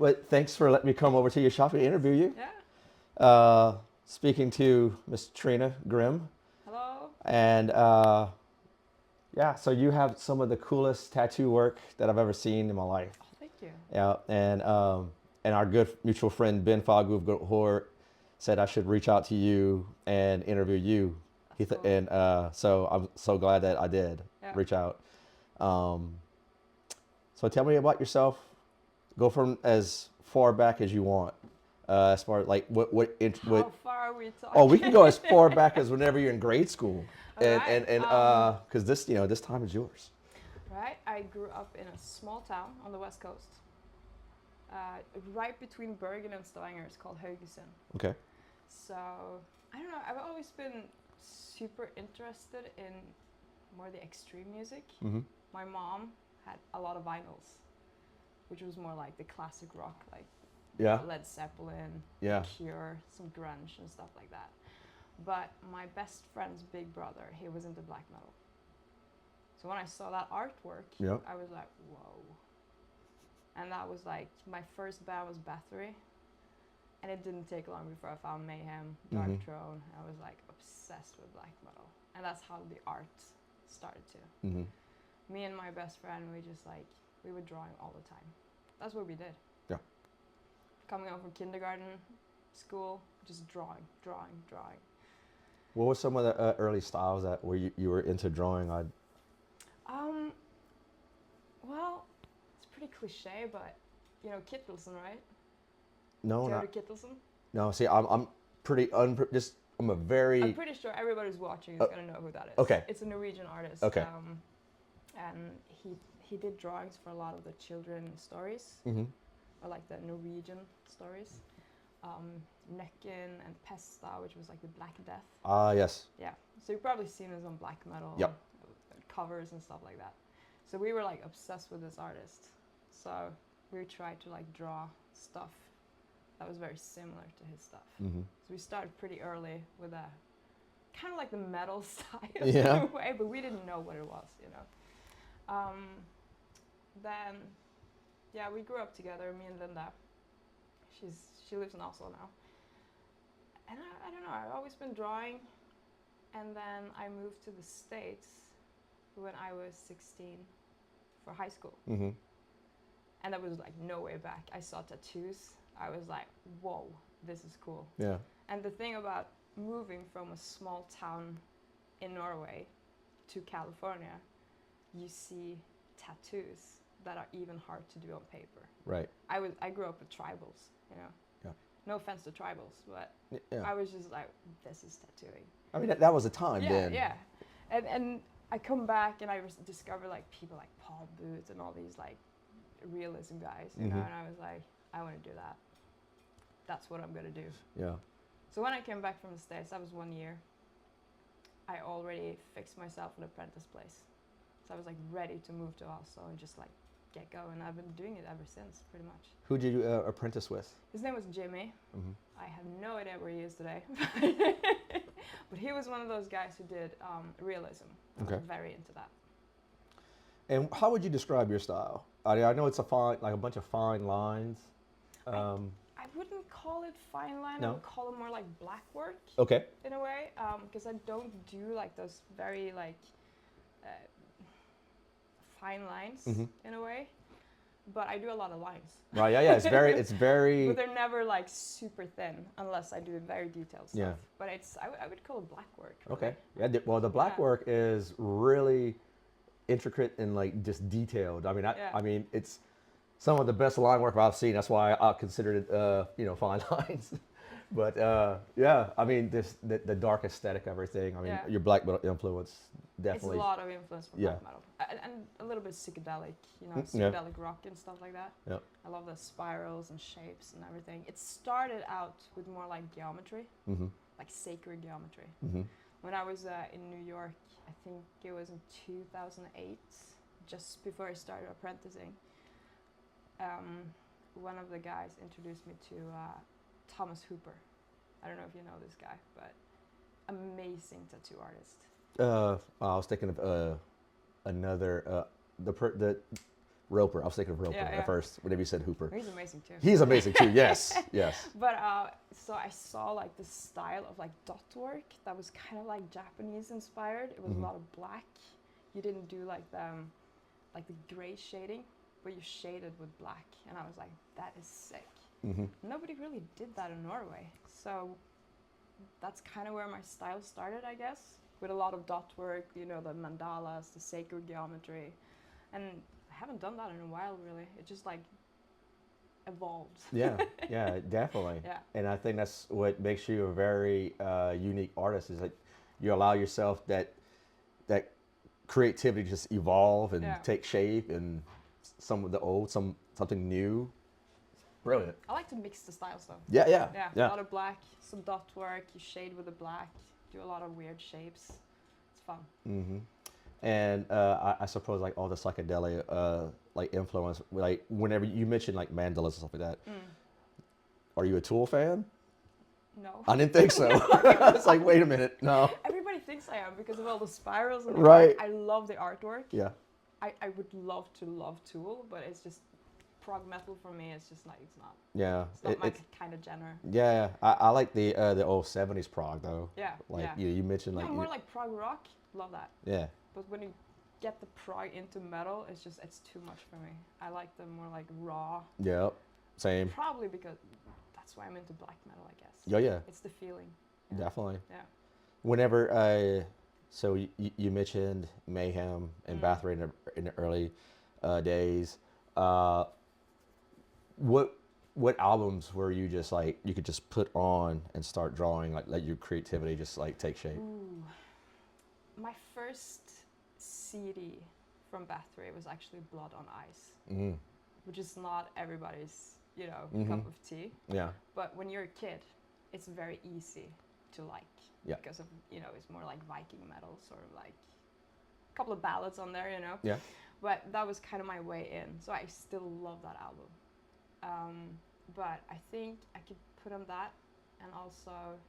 But thanks for letting me come over to your shop and interview you. Yeah. Speaking to Miss Trine Grimm. Hello. And yeah, so you have some of the coolest tattoo work that I've ever seen in my life. Oh, thank you. Yeah, and our good mutual friend Ben Fagu said I should reach out to you and interview you. That's cool. And so I'm so glad that I did Yeah. reach out. Um, so tell me about yourself. Go from as far back as you want. As far like How far are we talking? oh, we can go as far back as whenever you're in grade school, All right. and because this time is yours. Right. I grew up in a small town on the west coast, right between Bergen and Stavanger. It's called Haugesund. Okay. So I don't know. I've always been super interested in more the extreme music. Mm-hmm. My mom had a lot of vinyls, which was more like the classic rock, like Yeah. Led Zeppelin, Yeah. Cure, some grunge and stuff like that. But my best friend's big brother, he was into black metal. So when I saw that artwork, Yep. I was like, whoa. And that was like, my first band was Bathory. And it didn't take long before I found Mayhem, Dark Mhm. Throne. I was like obsessed with black metal. And that's how the art started to. Mm-hmm. Me and my best friend, we were drawing all the time. That's what we did. Yeah. Coming home from kindergarten, school, just drawing. What were some of the early styles that where you were into drawing? Well, it's pretty cliche, but you know Kittelsen, right? No, Theodor not Kittelsen. no. See, I'm pretty I'm a very I'm pretty sure everybody who's watching is gonna know who that is. Okay. It's a Norwegian artist. Okay. And he did drawings for a lot of the children stories, Mm-hmm. or like the Norwegian stories. Nøkken and Pesta, which was like the Black Death. Yes. Yeah. So you've probably seen us on black metal Yep. covers and stuff like that. So we were like obsessed with this artist. So we tried to like draw stuff that was very similar to his stuff. Mm-hmm. So we started pretty early with a kind of like the metal style Yeah. in a way, but we didn't know what it was, you know. Then, yeah, we grew up together, me and Linda. She lives in Oslo now. And I don't know, I've always been drawing. And then I moved to the States when I was 16 for high school. Mm-hmm. And that was like no way back. I saw tattoos. I was like, whoa, this is cool. Yeah. And the thing about moving from a small town in Norway to California, you see tattoos that are even hard to do on paper. Right. I grew up with tribals, you know. Yeah. No offense to tribals, but Yeah. I was just like, this is tattooing. I mean, that was a time Yeah, then. yeah. And I come back and I discover like people like Paul Booth and all these like realism guys, you know, Mhm. and I was like, I want to do that. That's what I'm gonna do. Yeah. So when I came back from the States, that was 1 year. I already fixed myself an apprentice place. So I was like ready to move to Oslo and just like get going. I've been doing it ever since, pretty much. Who did you apprentice with? His name was Jimmy. Mm-hmm. I have no idea where he is today. But he was one of those guys who did realism. I was Okay. very into that. And how would you describe your style? I know it's a bunch of fine lines. I wouldn't call it fine line. I No? would call it more like black work Okay. in a way, because I don't do like those very like fine lines Mhm. in a way. But I do a lot of lines. Right. Yeah. Yeah. It's very. But they're never like super thin unless I do very detailed stuff. Yeah. But I would call it black work. Really. Okay. Yeah. Well, the black Yeah. work is really intricate and like just detailed. I mean, Yeah. I mean, it's some of the best line work I've seen. That's why I considered it, fine lines. But yeah, I mean, the dark aesthetic of everything. I mean, Yeah. your black metal influence definitely. It's a lot of influence from Yeah. black metal. And a little bit psychedelic, Yeah. psychedelic rock and stuff like that. Yeah. I love the spirals and shapes and everything. It started out with more like geometry, Mm-hmm. like sacred geometry. Mm-hmm. When I was in New York, I think it was in 2008, just before I started apprenticing, one of the guys introduced me to Thomas Hooper. I don't know if you know this guy, but amazing tattoo artist. I was thinking of another the Roper. I was thinking of Roper Yeah, yeah. at first whenever you said Hooper. He's amazing too. He's amazing too. Yes, yes. But so I saw like this style of like dot work that was kind of like Japanese inspired. It was a lot of black. You didn't do like the gray shading, but you shaded with black. And I was like, that is sick. Nobody really did that in Norway. So that's kind of where my style started, I guess, with a lot of dot work, you know, the mandalas, the sacred geometry. And I haven't done that in a while, really. It just like evolved. Yeah, yeah, definitely. Yeah. And I think that's what makes you a very unique artist, is that you allow yourself that creativity to just evolve and take shape, and some of the old, something new. Brilliant. I like to mix the styles though. Yeah. A lot of black, some dot work, you shade with the black, do a lot of weird shapes. It's fun. And I suppose like all the psychedelic like influence, like whenever you mention like mandalas and stuff like that, are you a Tool fan? No. I didn't think so. It's like, wait a minute, no. Everybody thinks I am because of all the spirals and the Right. art. I love the artwork. Yeah. I would love to love Tool, but it's just prog metal for me. It's just like it's not. Yeah. It's not my kind of genre. Yeah, I like the old '70s prog though. Yeah. Like yeah. you mentioned like. No, more like prog rock. Love that. Yeah. But when you get the prog into metal, it's too much for me. I like the more like raw. Yep. Same. Probably because that's why I'm into black metal, I guess. Yeah. It's the feeling. Definitely. Yeah. Whenever so you mentioned Mayhem and Bathory in the early days. What albums were you just like you could just put on and start drawing, like let your creativity just like take shape? Ooh. My first CD from Bathory was actually Blood on Ice, which is not everybody's, you know, cup of tea. Yeah. But when you're a kid, it's very easy to like. Yeah. Because of, you know, it's more like Viking metal, sort of like a couple of ballads on there, you know. Yeah. But that was kind of my way in, so I still love that album. But I think I could put on that, and also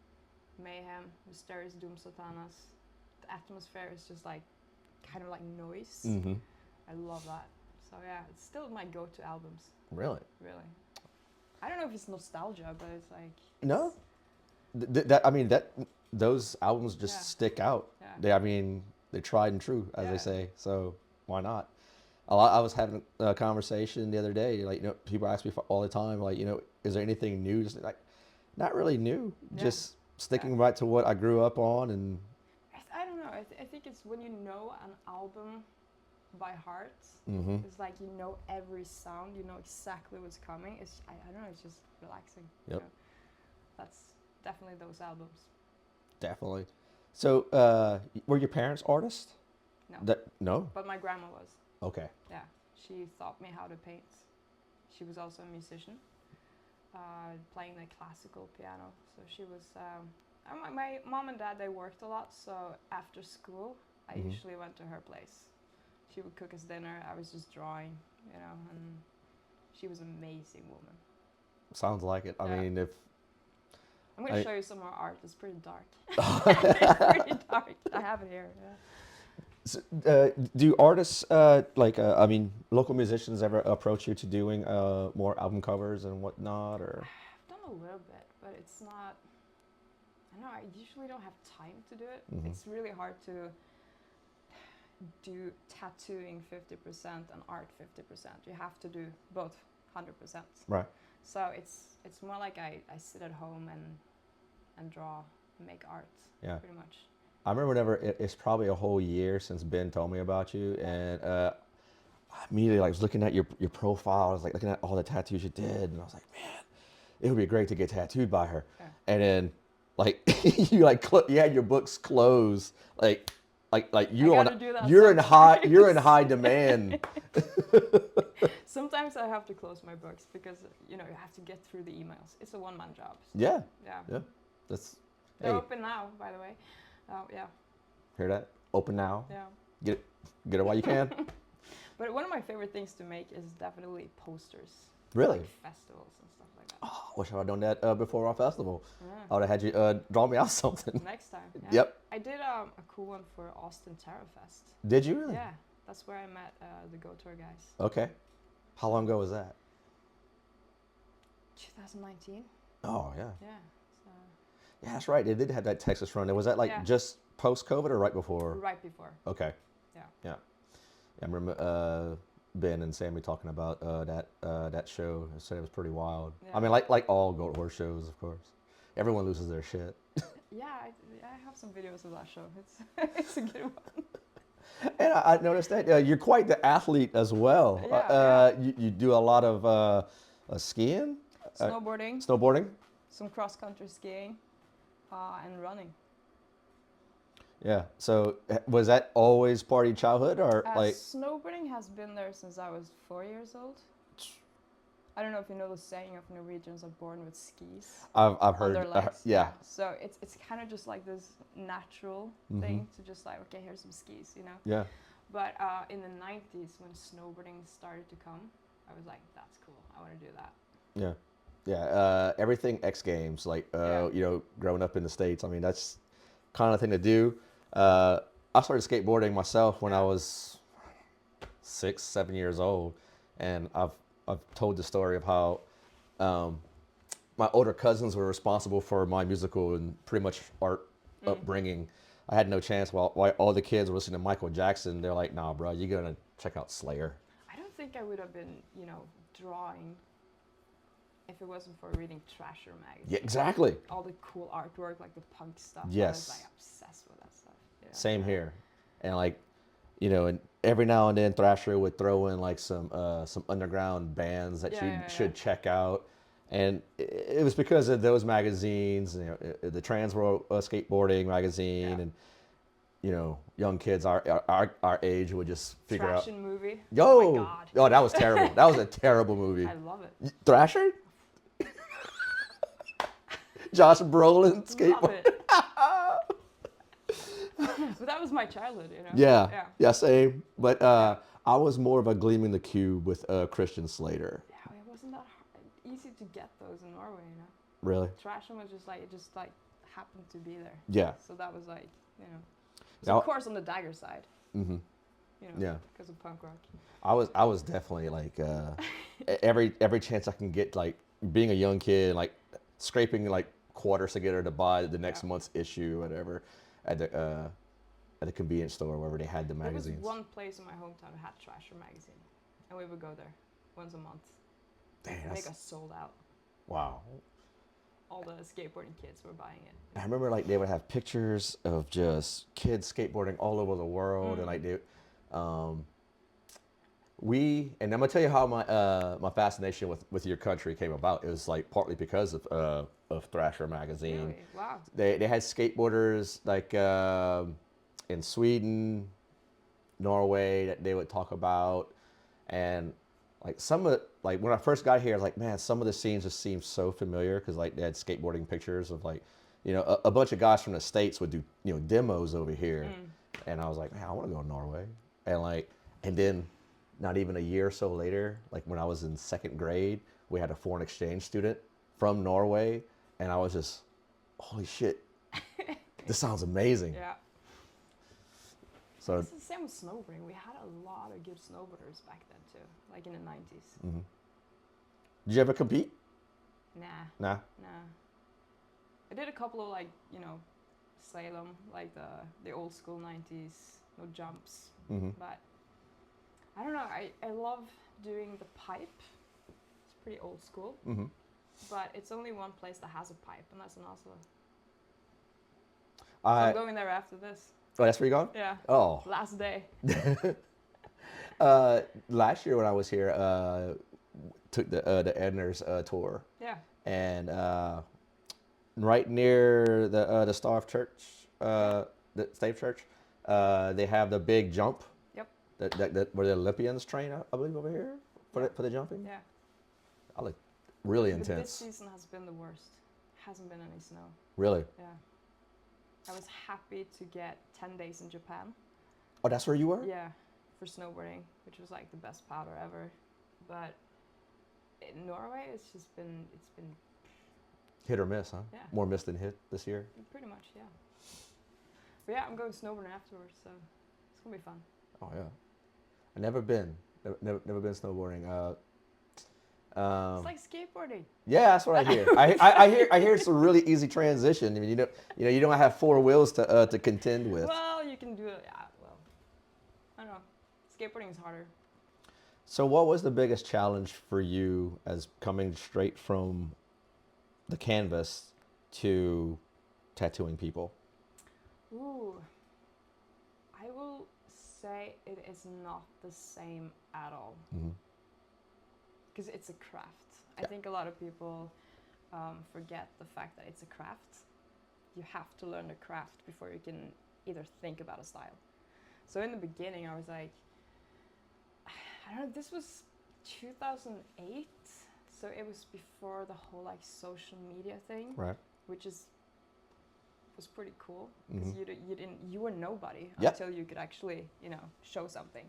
Mayhem, Mysterious Doom Satanas. The atmosphere is just like kind of like noise. I love that. So yeah, it's still my go-to albums. Really? Really. I don't know if it's nostalgia, but it's like No. Those albums just stick out. Yeah. They're tried and true, as they say. So why not? I was having a conversation the other day. Like, you know, people ask me all the time, like, you know, is there anything new? Just like, not really new. Yeah. Just sticking right to what I grew up on. And I don't know. I think it's when you know an album by heart. It's like you know every sound. You know exactly what's coming. I don't know. It's just relaxing. Yep. You know? That's definitely those albums. Definitely. So, were your parents artists? No. No? But my grandma was. Okay. Yeah. She taught me how to paint. She was also a musician, playing the classical piano. So she was. My mom and dad, they worked a lot. So after school, I usually went to her place. She would cook us dinner. I was just drawing, you know, and she was an amazing woman. Sounds like it. I mean, if I'm going to show you some more art. It's pretty dark. It's pretty dark. I have it here. Yeah. So, do artists, local musicians ever approach you to doing more album covers and whatnot, or? I've done a little bit, but it's not, I know, I usually don't have time to do it. It's really hard to do tattooing 50% and art 50%. You have to do both 100%. Right. So it's more like I sit at home and draw, make art, pretty much. I remember whenever it's probably a whole year since Ben told me about you, and I immediately was looking at your profile. I was like looking at all the tattoos you did, and I was like, man, it would be great to get tattooed by her. Yeah. And then like you had your books closed, like you're in high demand. Sometimes I have to close my books because you have to get through the emails. It's a one-man job. So. Yeah. They're open now, by the way. Yeah. Hear that? Open now. Yeah. Get it while you can. But one of my favorite things to make is definitely posters. Really? Like festivals and stuff like that. Oh, wish I would have done that before our festival. I would have had you draw me out something. Next time. Yeah. Yep. I did a cool one for Austin Terror Fest. Did you really? Yeah. That's where I met the Go Tour guys. Okay. How long ago was that? 2019. Oh yeah. Yeah. So Yeah, that's right. They did have that Texas run. Was that like Yeah. just post COVID or right before? right before. Okay. Yeah. Yeah. I remember Ben and Sammy talking about that show. They said it was pretty wild. Yeah. I mean, like all Goat Horse shows, of course. Everyone loses their shit. Yeah, I have some videos of that show. It's it's a good one. And I noticed that you're quite the athlete as well. Yeah, You do a lot of skiing, Snowboarding, snowboarding. some cross country skiing, and running. Yeah. So was that always part of your childhood, or like? Snowboarding has been there since I was 4 years old. I don't know if you know the saying of Norwegians are born with skis I've on heard. their legs. Yeah. So it's kind of just like this natural thing to just like, okay, here's some skis, you know. Yeah. But in the 90s, when snowboarding started to come, I was like, that's cool. I want to do that. Yeah. Yeah. Everything X Games, like you know, growing up in the States. I mean, that's kind of thing to do. I started skateboarding myself when I was 6, 7 years old, and I've told the story of how my older cousins were responsible for my musical and pretty much art upbringing. I had no chance while all the kids were listening to Michael Jackson. They're like, nah, bro, you're going to check out Slayer. I don't think I would have been, you know, drawing if it wasn't for reading Thrasher magazine. Yeah, exactly. All the cool artwork, like the punk stuff. Yes. I was like obsessed with that stuff. Yeah. Same here. And like, you know, and every now and then Thrasher would throw in like some underground bands that you should check out. And it was because of those magazines, you know, the Trans World Skateboarding magazine, and you know, young kids our age would just figure out. Thrashin' movie. Yo, oh my God. Oh, that was terrible. That was a terrible movie. I love it. Thrasher. Josh Brolin skateboard. Love it. But that was my childhood, you know. Yeah, same. But I was more of a Gleaming the Cube with Christian Slater. Yeah, it wasn't that hard, easy to get those in Norway, you know. Really? Thrashin' was just like, happened to be there. Yeah. So that was like, you know. Now, of course on the Dagger side. Mm-hmm. You know, yeah. because of punk rock. I was definitely like every chance I can get, like being a young kid, like scraping like quarters together to buy the next month's issue or whatever at the convenience store wherever they had the magazines. There was one place in my hometown that had Thrasher magazine, and we would go there once a month. Damn, make us sold out. Wow. All the skateboarding kids were buying it. I remember like they would have pictures of just kids skateboarding all over the world, and like they, and I'm gonna tell you how my fascination with your country came about. It was like partly because of Thrasher magazine. Really? Wow. They had skateboarders like in Sweden, Norway that they would talk about, and like some of like when I first got here, I was like, man, some of the scenes just seemed so familiar because like they had skateboarding pictures of like, you know, a bunch of guys from the States would do, you know, demos over here, and I was like, man, I want to go to Norway, and then not even a year or so later, like when I was in second grade, we had a foreign exchange student from Norway, and I was just, holy shit, this sounds amazing. Yeah. So it's the same with snowboarding. We had a lot of good snowboarders back then too, like in the 90s. Mm-hmm. Did you ever compete? Nah. Nah. I did a couple of like, you know, slalom, like the old school 90s, no jumps. But I don't know, I love doing the pipe. It's pretty old school. But it's only one place that has a pipe, and that's in Oslo. So I'm going there after this. Oh, that's where you're going? Yeah. Oh. Last day. Last year when I was here, took the Edners tour. Yeah. And right near the Star Church, the Stave Church, they have the big jump. Yep. That where the Olympians train, I believe, over here for the jumping. Yeah. I like really But intense. this season has been the worst. Hasn't been any snow. Really? Yeah. I was happy to get 10 days in Japan. Oh, that's where you were? Yeah, for snowboarding, which was like the best powder ever. But in Norway, it's been Hit or miss, huh? Yeah. More miss than hit this year? Pretty much, yeah. But yeah, I'm going snowboarding afterwards, so it's gonna be fun. Oh, yeah. I've never been. Never been snowboarding. It's like skateboarding. Yeah, that's what I hear. I hear it's a really easy transition. I mean, you don't have four wheels to contend with. Well, you can do it. Yeah, well, I don't know. Skateboarding is harder. So, what was the biggest challenge for you as coming straight from the canvas to tattooing people? Ooh, I will say it is not the same at all. Because it's a craft. I think a lot of people forget the fact that it's a craft. You have to learn the craft before you can either think about a style. So in the beginning, I was like, I don't know, this was 2008. So it was before the whole like social media thing, Right. which was pretty cool because you were nobody Yep. until you could actually show something.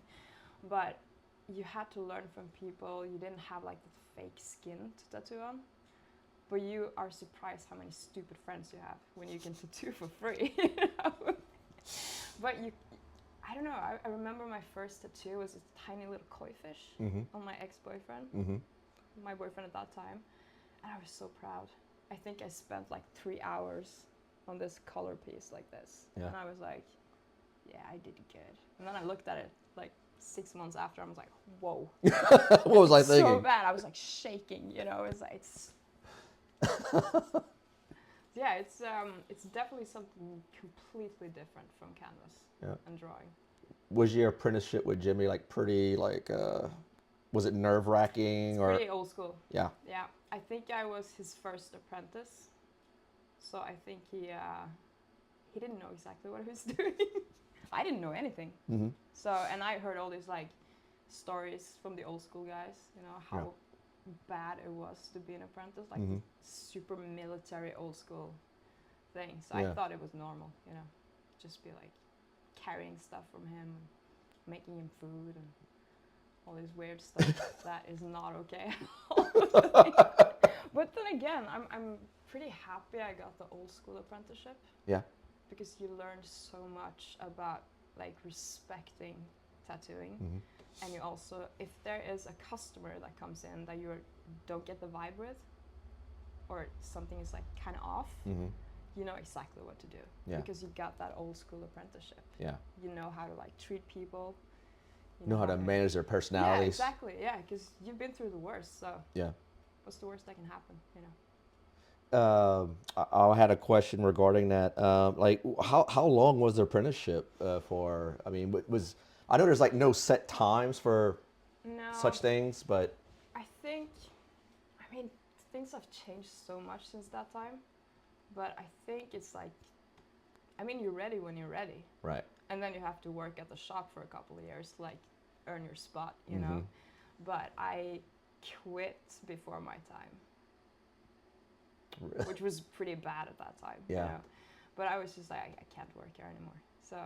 But you had to learn from people. You didn't have like the fake skin to tattoo on, but you are surprised how many stupid friends you have when you can tattoo for free. But I don't know. I remember my first tattoo was a tiny little koi fish on my ex-boyfriend, my boyfriend at that time, and I was so proud. I think I spent like 3 hours on this color piece like this, and I was like, yeah, I did good. And then I looked at it like 6 months after, I was like, whoa. What was I thinking? So bad. I was like shaking, It's like, yeah, it's definitely something completely different from canvas and drawing. Was your apprenticeship with Jimmy like pretty was it nerve-wracking or? Pretty old school. Yeah. Yeah, I think I was his first apprentice, so I think he didn't know exactly what he was doing. I didn't know anything. So, and I heard all these like stories from the old school guys, how bad it was to be an apprentice, like super military old school thing. So I thought it was normal, just be like carrying stuff from him, and making him food and all this weird stuff. That is not okay at all. But then again, I'm pretty happy I got the old school apprenticeship. Yeah. Because you learn so much about like respecting tattooing, and you also, if there is a customer that comes in that you don't get the vibe with, or something is like kind of off, you know exactly what to do because you got that old school apprenticeship. Yeah. You know how to like treat people. You know how to manage their personalities. Yeah, exactly. Yeah, because you've been through the worst. So what's the worst that can happen? I had a question regarding that. Like, how long was the apprenticeship for? I mean, I know there's like no set times for such things, but I mean, things have changed so much since that time. But I think it's like, I mean, you're ready when you're ready. Right. And then you have to work at the shop for a couple of years to like earn your spot, you know. But I quit before my time. Which was pretty bad at that time. Yeah. But I was just like, I can't work here anymore. So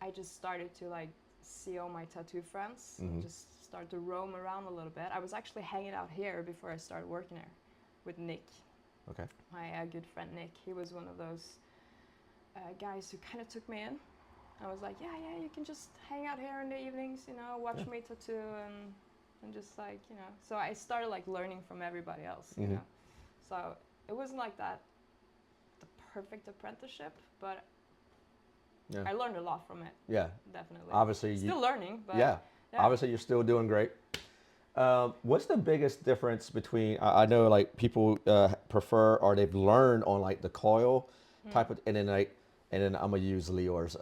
I just started to like see all my tattoo friends and just start to roam around a little bit. I was actually hanging out here before I started working here with Nick. Okay. My good friend Nick. He was one of those guys who kind of took me in. I was like, yeah, you can just hang out here in the evenings, watch me tattoo and just like, So I started like learning from everybody else, you know. So it wasn't like that, the perfect apprenticeship, but I learned a lot from it. Yeah. Definitely. Obviously. Still learning, but. Yeah. Obviously, you're still doing great. What's the biggest difference between, I know like people prefer or they've learned on like the coil type of, and then I'm going to use Leor's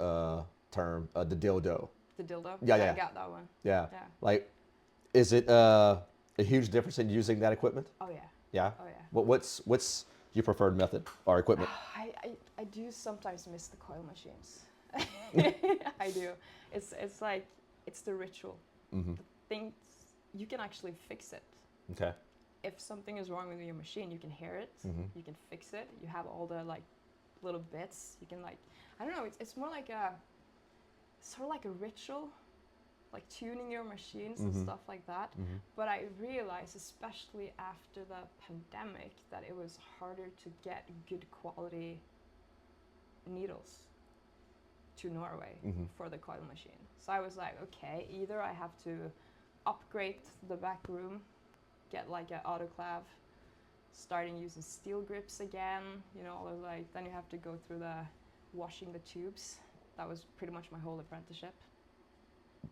term, the dildo. The dildo? Yeah. I got that one. Yeah. Like, is it a huge difference in using that equipment? Oh, yeah. Yeah? Oh, yeah. What's your preferred method or equipment? I do sometimes miss the coil machines. I do. It's like, it's the ritual. The things, you can actually fix it. Okay. If something is wrong with your machine, you can hear it. You can fix it. You have all the like little bits. You can like, I don't know, it's more like sort of like a ritual. Like tuning your machines and stuff like that. But I realized, especially after the pandemic, that it was harder to get good quality needles. to Norway for the coil machine. So I was like, okay, either I have to upgrade the back room, get like an autoclave, starting using steel grips again, you know, all of like, then you have to go through the washing the tubes. That was pretty much my whole apprenticeship.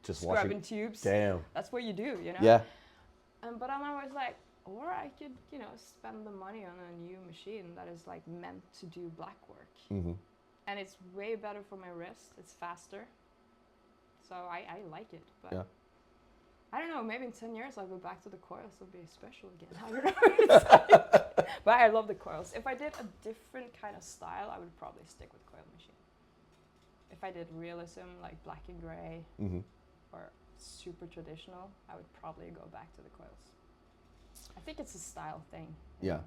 Just Scrubbing washing. tubes. Damn. That's what you do, you know? Yeah. But then I was like, or I could, you know, spend the money on a new machine that is like meant to do black work. And it's way better for my wrist. It's faster. So I like it. But Yeah. I don't know, maybe in 10 years I'll go back to the coils. It'll be special again. I don't know. It's like, but I love the coils. If I did a different kind of style, I would probably stick with coil machine. If I did realism, like black and gray, or super traditional, I would probably go back to the coils. I think it's a style thing. Yeah.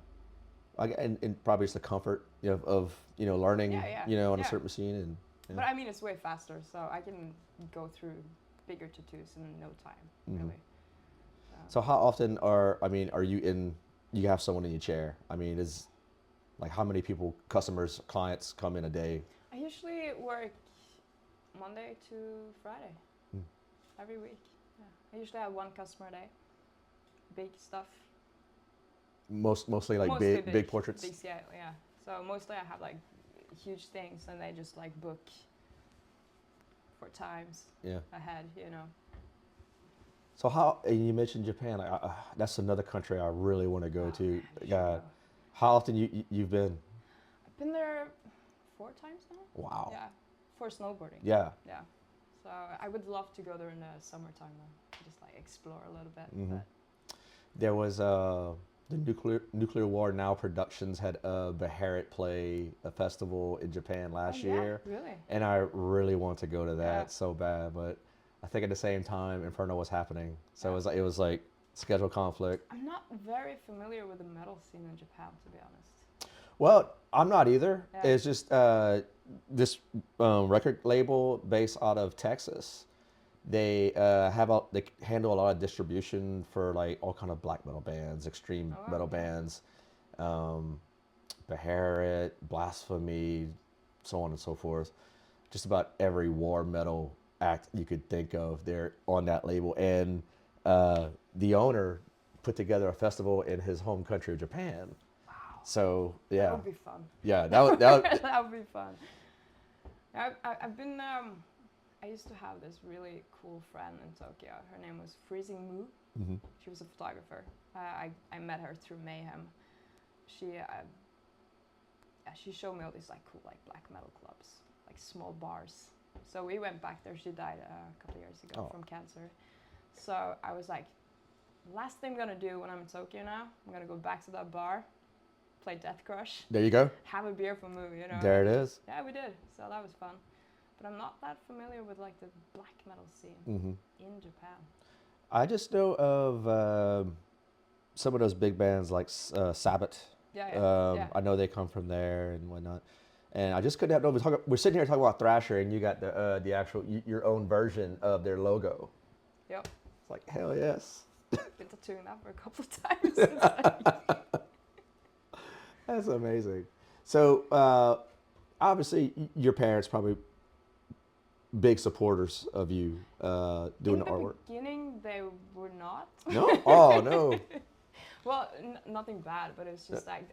And probably it's the comfort, you know, of you know, learning, you know, on a certain machine. And But I mean, it's way faster, so I can go through bigger tattoos in no time, really. So how often are you have someone in your chair? I mean, is like how many people, customers, clients come in a day? I usually work Monday to Friday, every week. Yeah. I usually have one customer a day. Big stuff. Mostly like big portraits? Big, yeah. So mostly I have like huge things and they just like book for times ahead, you know. So how, and you mentioned Japan, that's another country I really want to go to. Sure. How often you've been? I've been there 4 times now. Wow. Yeah, for snowboarding. Yeah. Yeah. So I would love to go there in the summertime though, just like explore a little bit. But There was the Nuclear War Now Productions had a Beharit play a festival in Japan last year. Really? And I really want to go to that so bad, but I think at the same time Inferno was happening, so it was like schedule conflict. I'm not very familiar with the metal scene in Japan, to be honest. Well, I'm not either. Yeah. It's just this record label based out of Texas. They they handle a lot of distribution for like all kind of black metal bands, extreme metal bands, Beharit, Blasphemy, so on and so forth. Just about every war metal act you could think of, they're on that label. And the owner put together a festival in his home country of Japan. Wow. So yeah, that would be fun. Yeah, that would that would be fun. I've been. I used to have this really cool friend in Tokyo. Her name was Freezing Moo. She was a photographer. I met her through Mayhem. She showed me all these like cool like black metal clubs, like small bars. So we went back there. She died a couple of years ago from cancer. So I was like, last thing I'm gonna do when I'm in Tokyo now, I'm gonna go back to that bar, play Death Crush. There you go. Have a beer for Moo, you know. There it is. Yeah, we did. So that was fun. But I'm not that familiar with like the black metal scene in Japan. I just know of some of those big bands like Sabbath. I know they come from there and whatnot. And I just couldn't help we're sitting here talking about Thrasher, and you got the actual your own version of their logo. Yep. It's like hell yes. Been tattooing that for a couple of times. That's amazing. So obviously your parents probably big supporters of you doing the artwork. In the beginning, they were not. No? Oh, no. Well, nothing bad, but it's just like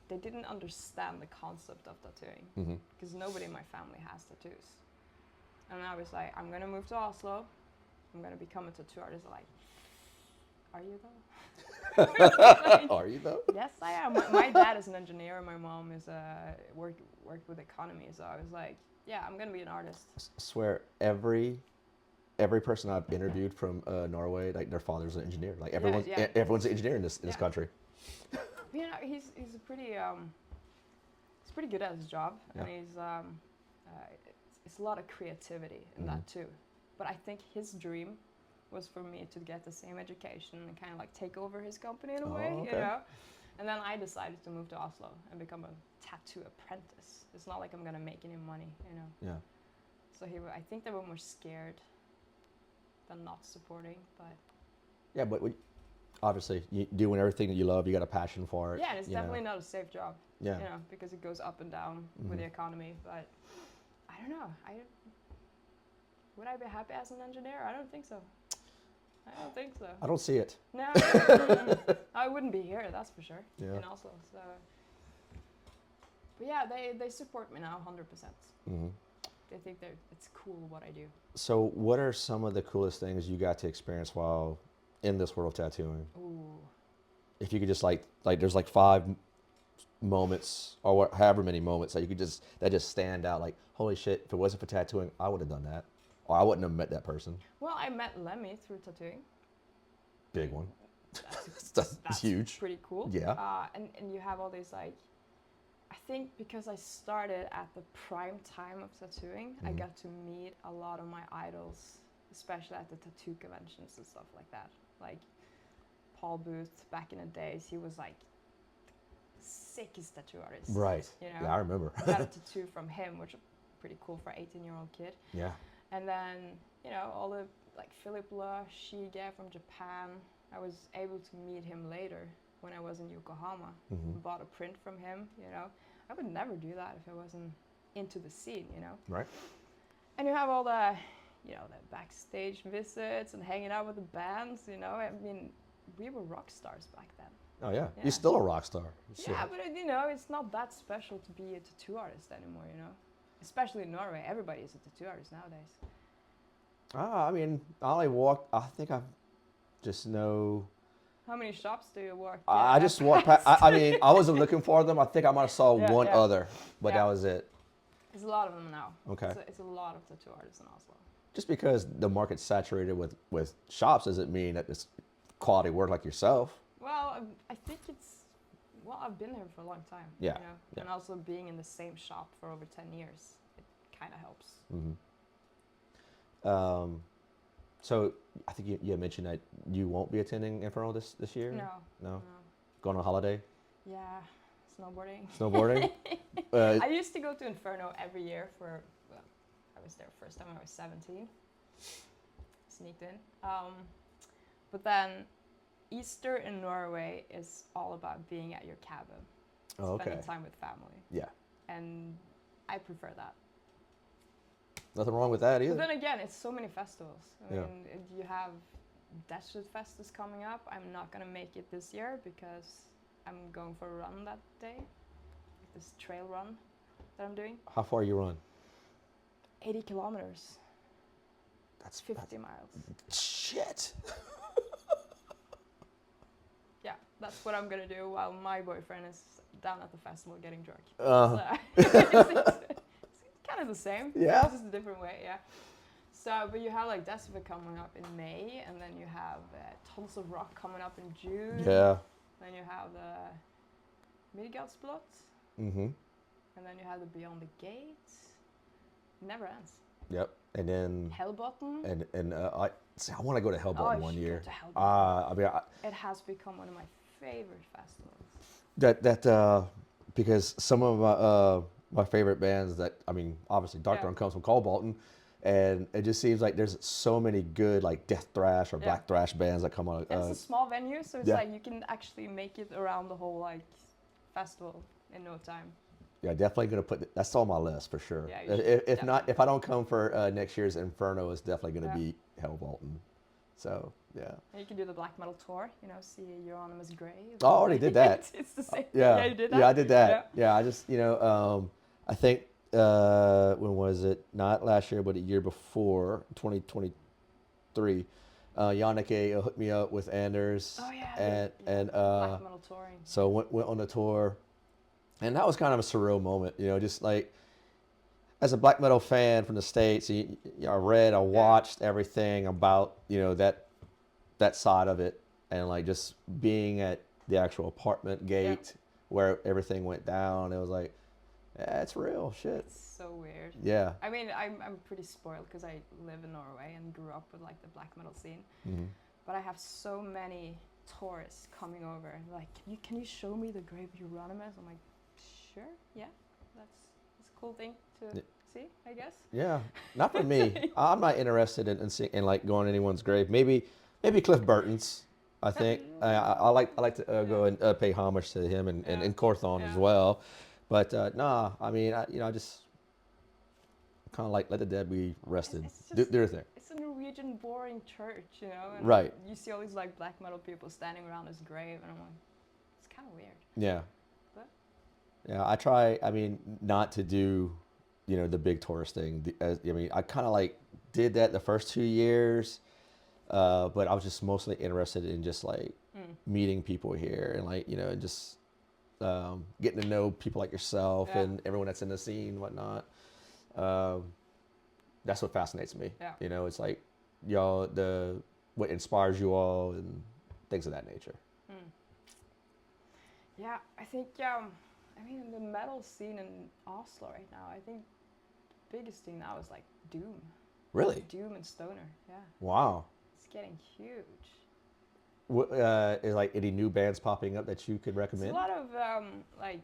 they didn't understand the concept of tattooing because nobody in my family has tattoos. And I was like, I'm going to move to Oslo. I'm going to become a tattoo artist. They're like, are you though? Like, are you though? Yes, I am. My dad is an engineer and my mom is worked with economy. So I was like, yeah, I'm gonna be an artist. I swear, every person I've interviewed from Norway, like their father's an engineer. Like everyone's an engineer in this country. You know, he's a pretty he's pretty good at his job, and he's it's a lot of creativity in that too. But I think his dream was for me to get the same education and kind of like take over his company in a way, you know. And then I decided to move to Oslo and become a tattoo apprentice. It's not like I'm gonna make any money, you know. Yeah. So I think they were more scared than not supporting, but. Yeah, but obviously, you doing everything that you love, you got a passion for it. Yeah, and it's definitely not a safe job. Yeah. You know, because it goes up and down with the economy. But I don't know. Would I be happy as an engineer? I don't think so. I don't think so. I don't see it. No, I wouldn't be here. That's for sure. Yeah. In Oslo. So, but yeah, they support me now 100%. Mm-hmm. They think it's cool what I do. So, what are some of the coolest things you got to experience while in this world of tattooing? Ooh. If you could just like there's like 5 moments or however many moments that you could that just stand out. Like, holy shit! If it wasn't for tattooing, I would have done that, or I wouldn't have met that person. Well, I met Lemmy through tattooing. Big one. That's huge. Pretty cool. Yeah. And you have all these like, I think because I started at the prime time of tattooing, I got to meet a lot of my idols, especially at the tattoo conventions and stuff like that. Like Paul Booth back in the days, he was like the sickest tattoo artist. Right. You know? Yeah, I remember. I got a tattoo from him, which is pretty cool for an 18-year-old kid. Yeah. And then, you know, all the like Philip Le, Shige from Japan. I was able to meet him later when I was in Yokohama. Bought a print from him, you know. I would never do that if I wasn't into the scene, you know. Right. And you have all the, you know, the backstage visits and hanging out with the bands, you know. I mean, we were rock stars back then. Oh yeah. Yeah. You're still a rock star. So. Yeah, but you know, it's not that special to be a tattoo artist anymore, you know. Especially in Norway, everybody is a tattoo artist nowadays. I mean, I think I just know. How many shops do you work? I just walked past. I mean, I wasn't looking for them. I think I might have saw one other, but that was it. There's a lot of them now. Okay. It's a lot of tattoo artists in Oslo. Just because the market's saturated with shops doesn't mean that it's quality work like yourself. Well, I think I've been here for a long time. Yeah. You know? Yeah. And also being in the same shop for over 10 years, it kind of helps. Mm-hmm. So I think you mentioned that you won't be attending Inferno this year? No? Going on holiday? Yeah, snowboarding. Snowboarding? I used to go to Inferno every year I was there first time I was 17. Sneaked in. But then Easter in Norway is all about being at your cabin. Spending time with family. Yeah. And I prefer that. Nothing wrong with that either. But then again, it's so many festivals. I mean, you have Desert Fest is coming up. I'm not going to make it this year because I'm going for a run that day. This trail run that I'm doing. How far you run? 80 kilometers. That's 50 miles. Shit. Yeah, that's what I'm going to do while my boyfriend is down at the festival getting drunk. It's kind of the same. Yeah. It's just a different way, yeah. So, but you have like Desert coming up in May, and then you have Tons of Rock coming up in June. Yeah. Then you have the Midgardsblot. Mm-hmm. And then you have the Beyond the Gates. Never ends. Yep. And then Hellbottom. And I want to go to Hellbottom one year. Go to Hellbottom. I mean, it has become one of my favorite festivals. That because some of my favorite bands that, I mean, obviously Dark Throne comes from Hellbottom, and it just seems like there's so many good like death thrash or black thrash bands that come on. It's a small venue, so it's like you can actually make it around the whole like festival in no time. Yeah, definitely gonna put that's on my list for sure. Yeah, if not, if I don't come for next year's Inferno, it's definitely gonna be Hellbottom. So yeah. And you can do the black metal tour, you know, see Euronymous Grey. Oh, I already did that. It's the same. Yeah, you did that? Yeah, I did that. Yeah, I just I think when was it? Not last year, but a year before, 2023. Janneke hooked me up with Anders. Oh yeah. And black metal touring. So went on the tour, and that was kind of a surreal moment. You know, just like as a black metal fan from the States, I read, I watched everything about that side of it, and like just being at the actual apartment gate where everything went down. It was like, yeah, it's real shit. It's so weird. Yeah. I mean, I'm pretty spoiled because I live in Norway and grew up with like the black metal scene. Mm-hmm. But I have so many tourists coming over and like, can you show me the grave of Euronymous? I'm like, sure, yeah, that's a cool thing to see, I guess. Yeah, not for me. I'm not interested in like going to anyone's grave. Maybe Cliff Burton's. I think I like to go and pay homage to him and Corthon as well. But nah, I mean, I just kind of like let the dead be rested. It's Do just their thing. it's a Norwegian boring church, you know. And Right. you see all these like black metal people standing around his grave, and I'm like, it's kind of weird. Yeah. But Yeah, I try. I mean, not to do, the big tourist thing. I mean, I kind of like did that the first 2 years, but I was just mostly interested in just like meeting people here and like and just getting to know people like yourself Yeah. and everyone that's in the scene and whatnot. Um, that's what fascinates me. Yeah. It's like y'all what inspires you all and things of that nature. Yeah, I think I mean the metal scene in Oslo right now, I think the biggest thing now is like doom. Really? Doom and stoner. Yeah. Wow. It's getting huge. What, is like any new bands popping up that you could recommend? There's a lot of like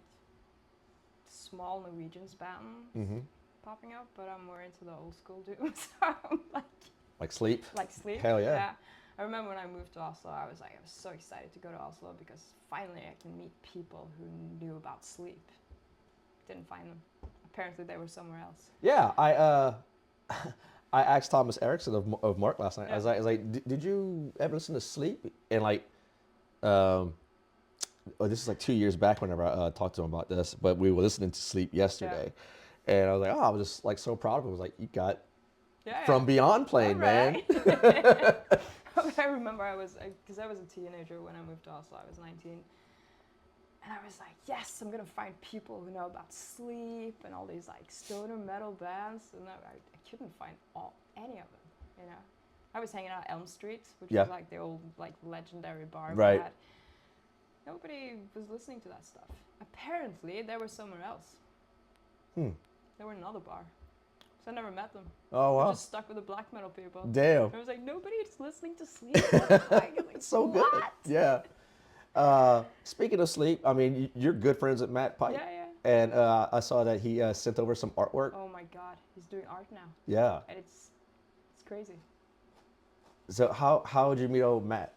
small Norwegians bands popping up, but I'm more into the old school doom. So I'm like Sleep? like Sleep. Hell yeah. Yeah. I remember when I moved to Oslo, I was so excited to go to Oslo because finally I can meet people who knew about Sleep. Didn't find them. Apparently they were somewhere else. Yeah, I I asked Thomas Erickson of Mark last night. Yeah. I was like, did you ever listen to Sleep? And like, this is like 2 years back whenever I talked to him about this, but we were listening to Sleep yesterday. Yeah. And I was like, I was just like so proud of him. I was like, you got From Beyond playing, man. I remember because I was a teenager when I moved to Oslo. I was 19. And I was like, yes, I'm going to find people who know about Sleep and all these like stoner metal bands. And I couldn't find any of them, I was hanging out at Elm Street, which was like the old like legendary bar. Right. Had. Nobody was listening to that stuff. Apparently, they were somewhere else. They were in another bar. So I never met them. Oh, wow. I was just stuck with the black metal people. Damn. I was like, nobody's listening to Sleep. Like, It's so what? good. Yeah. Speaking of Sleep, I mean, you're good friends with Matt Pike. Yeah. And I saw that he sent over some artwork. Oh my God, he's doing art now. Yeah. And it's crazy. So how did you meet old Matt?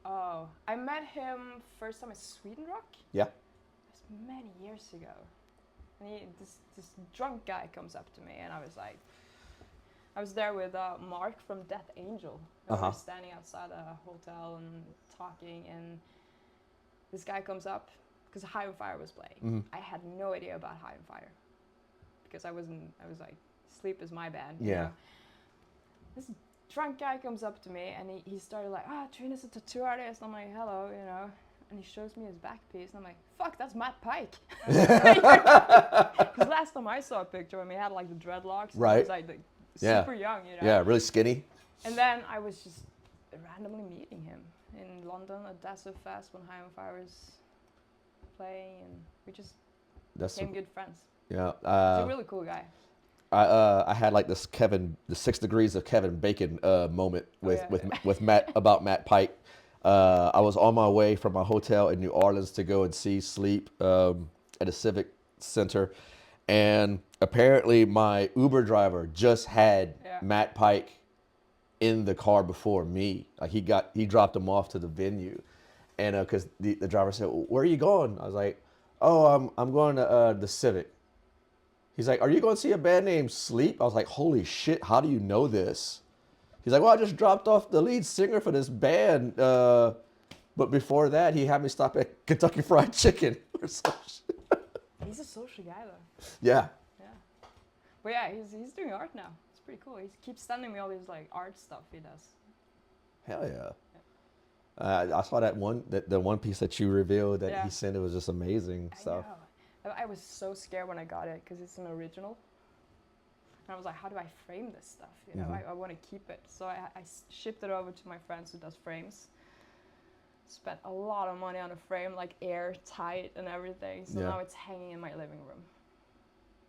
Oh, I met him first time at Sweden Rock. Yeah. It was many years ago. And this drunk guy comes up to me, and I was there with Mark from Death Angel. And we were standing outside a hotel and talking, and this guy comes up because High on Fire was playing. I had no idea about High on Fire because I was like, Sleep is my band. You know? This drunk guy comes up to me, and he started like, Trine is a tattoo artist. I'm like, hello, and he shows me his back piece, and I'm like, fuck, that's Matt Pike. Because last time I saw a picture of him, he had like the dreadlocks. Right. He was like super young, Yeah, really skinny. And then I was just randomly meeting him in London at Dassault Fest when High on Fire was playing, and we just became good friends. Yeah. He's a really cool guy. I had like this the 6 degrees of Kevin Bacon moment with Matt about Matt Pike. I was on my way from my hotel in New Orleans to go and see Sleep at a civic center, and apparently my Uber driver just had Matt Pike in the car before me. Like he dropped him off to the venue, and because the driver said, "Where are you going?" I was like, "Oh, I'm going to the Civic." He's like, "Are you going to see a band named Sleep?" I was like, "Holy shit! How do you know this?" He's like, "Well, I just dropped off the lead singer for this band, but before that, he had me stop at Kentucky Fried Chicken or some shit." He's a social guy though. Yeah. Yeah. But yeah, he's doing art now. It's pretty cool. He keeps sending me all these like art stuff he does. Hell yeah. I saw that the one piece that you revealed that he sent. It was just amazing stuff. I know. I was so scared when I got it because it's an original. And I was like, how do I frame this stuff? I want to keep it. So I shipped it over to my friends who does frames. Spent a lot of money on a frame, like airtight and everything. So now it's hanging in my living room.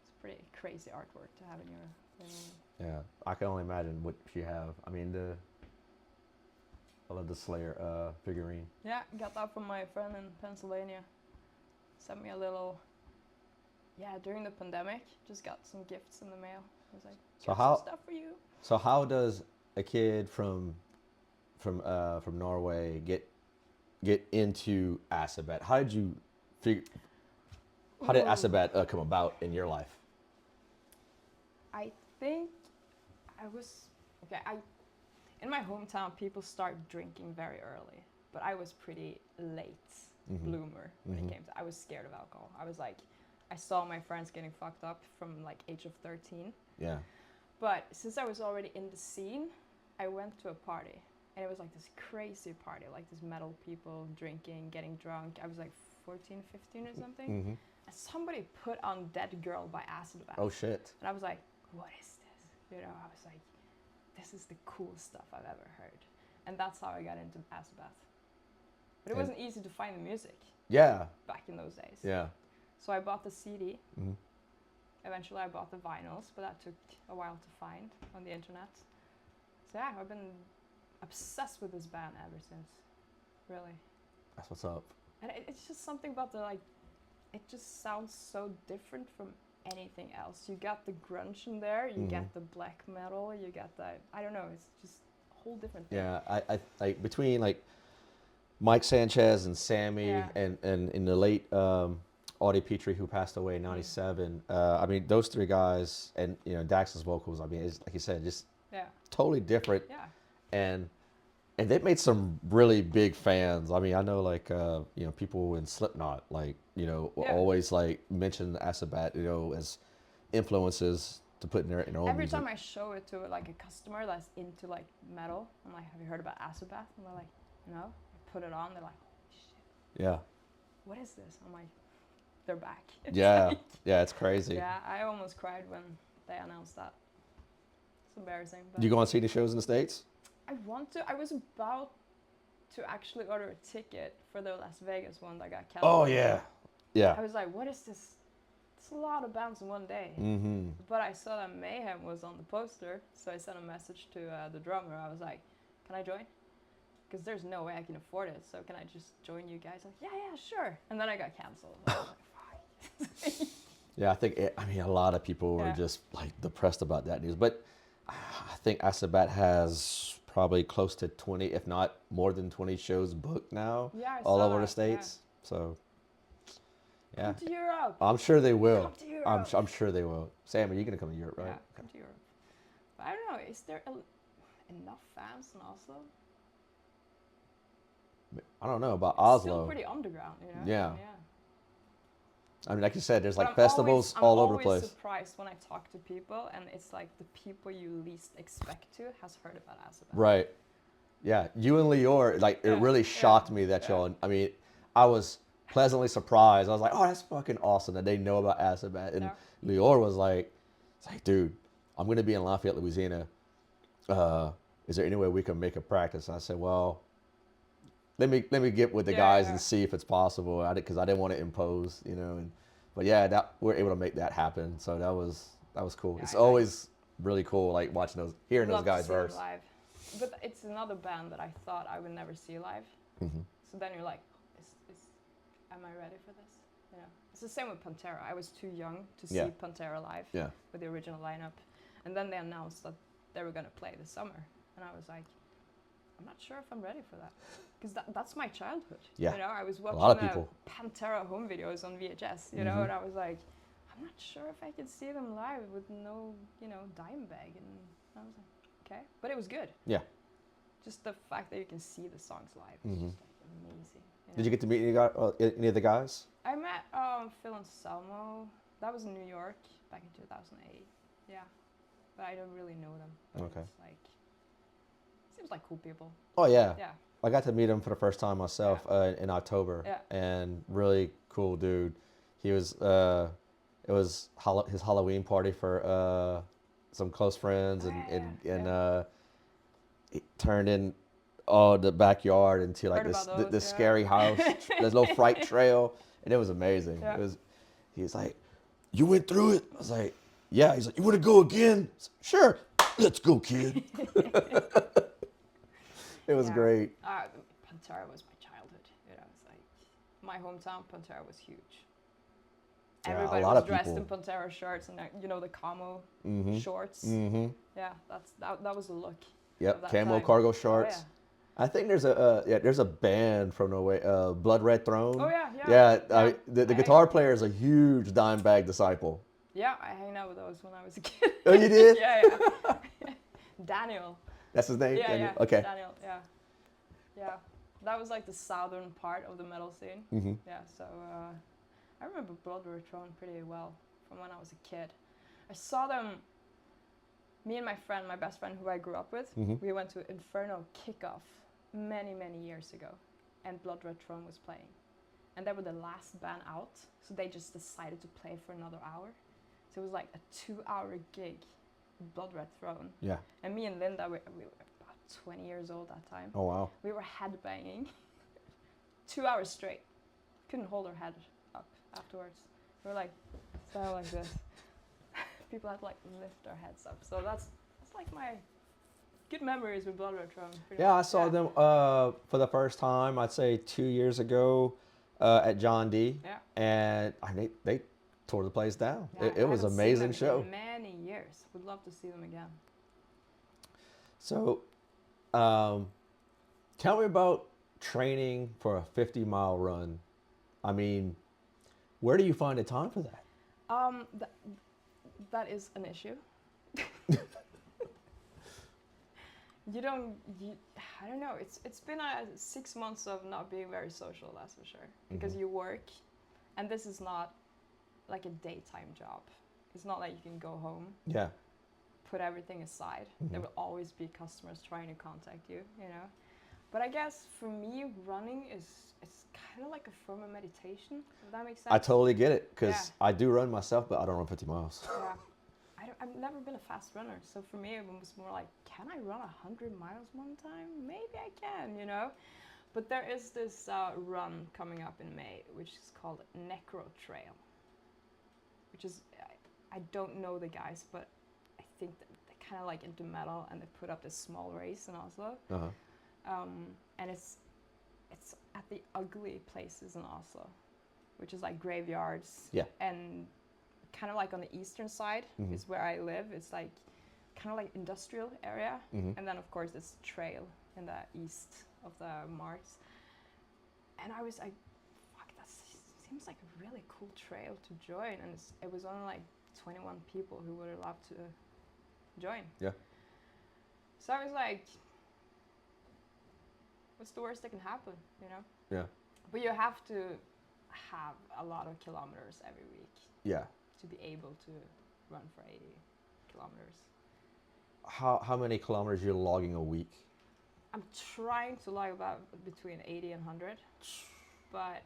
It's pretty crazy artwork to have in your living room. Yeah, I can only imagine what you have. I mean, I love the Slayer figurine. Yeah, got that from my friend in Pennsylvania. Sent me a little. Yeah, during the pandemic, just got some gifts in the mail. I was like, some stuff for you. So how does a kid from Norway get into Asabat? How did you How did Asabat come about in your life? I think I was okay. In my hometown, people start drinking very early, but I was pretty late bloomer when it came to. I was scared of alcohol. I was like, I saw my friends getting fucked up from like age of 13. Yeah. But since I was already in the scene, I went to a party, and it was like this crazy party, like this metal people drinking, getting drunk. I was like 14, 15 or something. And somebody put on Dead Girl by Acid Bath. Oh shit. And I was like, what is this? You know, I was like, this is the cool stuff I've ever heard. And that's how I got into Acid Bath. But it wasn't easy to find the music. Yeah. Back in those days. Yeah. So I bought the CD. Eventually I bought the vinyls, but that took a while to find on the internet. So yeah, I've been obsessed with this band ever since. Really. That's what's up. And it's just something about the like, it just sounds so different from anything else. You got the grunge in there, you get the black metal, you got the, I don't know, it's just a whole different thing. Yeah, I like between like Mike Sanchez and Sammy and in the late Audie Petrie, who passed away in '97. I mean, those three guys, and you know Dax's vocals. I mean, it's, like you said, just totally different. Yeah. And they've made some really big fans. I mean, I know like you know people in Slipknot, like you know, always like mention Acid Bath, you know, as influences to put in their own Every music. time I show it to like a customer that's into like metal, I'm like, have you heard about Acid Bath? And they're like, no. I put it on, they're like, holy shit. Yeah. What is this? I'm like, they're back. It's Yeah. like, Yeah, it's crazy. yeah, I almost cried when they announced that. It's embarrassing. But You go and see the shows in the States? I want to. I was about to actually order a ticket for the Las Vegas one that got canceled. Oh yeah. Yeah. I was like, what is this? It's a lot of bands in one day. But I saw that Mayhem was on the poster, so I sent a message to the drummer. I was like, can I join? Because there's no way I can afford it, so can I just join you guys? Like, yeah, sure. And then I got canceled. I was like, fuck. Yeah, I think I mean a lot of people were just like depressed about that news. But I think Acid Bath has probably close to 20, if not more than 20 shows booked now, Yeah, I all saw over the that, States. So yeah, Come to Europe. I'm sure they will. Come to Europe. I'm sure they will. Sam, are you gonna come to Europe, right? Yeah, come to Europe. But I don't know. Is there enough fans in Oslo? I don't know about It's Oslo. still pretty underground, you know. Yeah. I mean, like you said, there's like But festivals all over the I'm always place. surprised when I talk to people, and it's like the people you least expect to has heard about Acid Bath. Right. Yeah, you and Lior, like it really shocked me that y'all. I mean, I was pleasantly surprised. I was like, oh, that's fucking awesome that they know about Acid Bath. And Lior was like, it's like, dude, I'm gonna be in Lafayette, Louisiana. Is there any way we can make a practice? And I said, well, let me get with the guys and see if it's possible. Because I didn't want to impose, you know. But yeah, that we're able to make that happen. So that was cool. Yeah, it's always really cool, like watching hearing those guys love to see verse. them live. But it's another band that I thought I would never see live. So then you're like, am I ready for this? You know, it's the same with Pantera. I was too young to see Pantera live with the original lineup, and then they announced that they were gonna play this summer, and I was like, I'm not sure if I'm ready for that, because that's my childhood. Yeah. You know, I was A lot of watching people. Pantera home videos on VHS. You know, and I was like, I'm not sure if I can see them live with no, you know, Dimebag, and I was like, okay, but it was good. Yeah. Just the fact that you can see the songs live is just like amazing. You know? Did you get to meet any of the guys? I met Phil and Selmo. That was in New York back in 2008. Yeah, but I don't really know them. But Okay. it's like, seems like cool people. Oh yeah. Yeah. I got to meet him for the first time myself in October, and really cool dude. He was it was his Halloween party for some close friends, and it turned in the backyard into like this scary house. There's no fright trail, and it was amazing. Yeah. He was like, "You went through it?" I was like, "Yeah." He's like, "You want to go again?" I was like, "Sure, let's go, kid." It was great. Pantera was my childhood. You know, it's like my hometown. Pantera was huge. Everybody was dressed in Pantera shirts and you know the camo shorts. Yeah, that was the look. Yep, camo cargo shorts. Oh, I think there's a band from Norway, Blood Red Throne. Oh yeah. The guitar player is a huge Dimebag disciple. Yeah, I hang out with those when I was a kid. Oh, you did? Yeah. Daniel. That's his name? Yeah, Daniel? yeah. Okay. Daniel, yeah. Yeah. That was like the southern part of the metal scene. Mm-hmm. Yeah, so I remember Bloodwork Throne pretty well from when I was a kid. I saw them, me and my friend, my best friend who I grew up with, Mm-hmm. we went to Inferno Kickoff many, many years ago, and Bloodwork Throne was playing. And they were the last band out, so they just decided to play for another hour. So it was like a 2-hour gig, Blood Red Throne. Yeah. And me and Linda, we were about 20 years old that time. Oh, wow. We were headbanging 2 hours straight. Couldn't hold our head up afterwards. We were like, style like this. People had to like lift their heads up. So that's like my good memories with Blood Red Throne. Yeah, I saw them for the first time, I'd say 2 years ago at John D. Yeah. And they tore the place down. Yeah, It was an amazing show. In many years. Would love to see them again. So, tell me about training for a 50-mile run. I mean, where do you find the time for that? That is an issue. I don't know. It's been 6 months of not being very social, that's for sure. Because you work, and this is not like a daytime job. It's not like you can go home. Yeah. Put everything aside. There will always be customers trying to contact you, you know. But I guess for me, running it's kind of like a form of meditation. Does that make sense? I totally get it, because I do run myself, but I don't run 50 miles. Yeah. I've never been a fast runner, so for me it was more like, can I run 100 miles one time? Maybe I can, you know. But there is this run coming up in May, which is called Necro Trail, which is, I don't know the guys, but I think that they're kind of like into metal, and they put up this small race in Oslo. And it's at the ugly places in Oslo, which is like graveyards. Yeah. And kind of like on the eastern side is where I live. It's like kind of like industrial area. And then of course this trail in the east of the marks. And I was like, fuck, that seems like a really cool trail to join. And it was only like 21 people who were allowed to join. Yeah. So I was like, what's the worst that can happen, you know? Yeah. But you have to have a lot of kilometers every week. Yeah. To be able to run for 80 kilometers. How many kilometers you're logging a week? I'm trying to log about between 80 and 100, but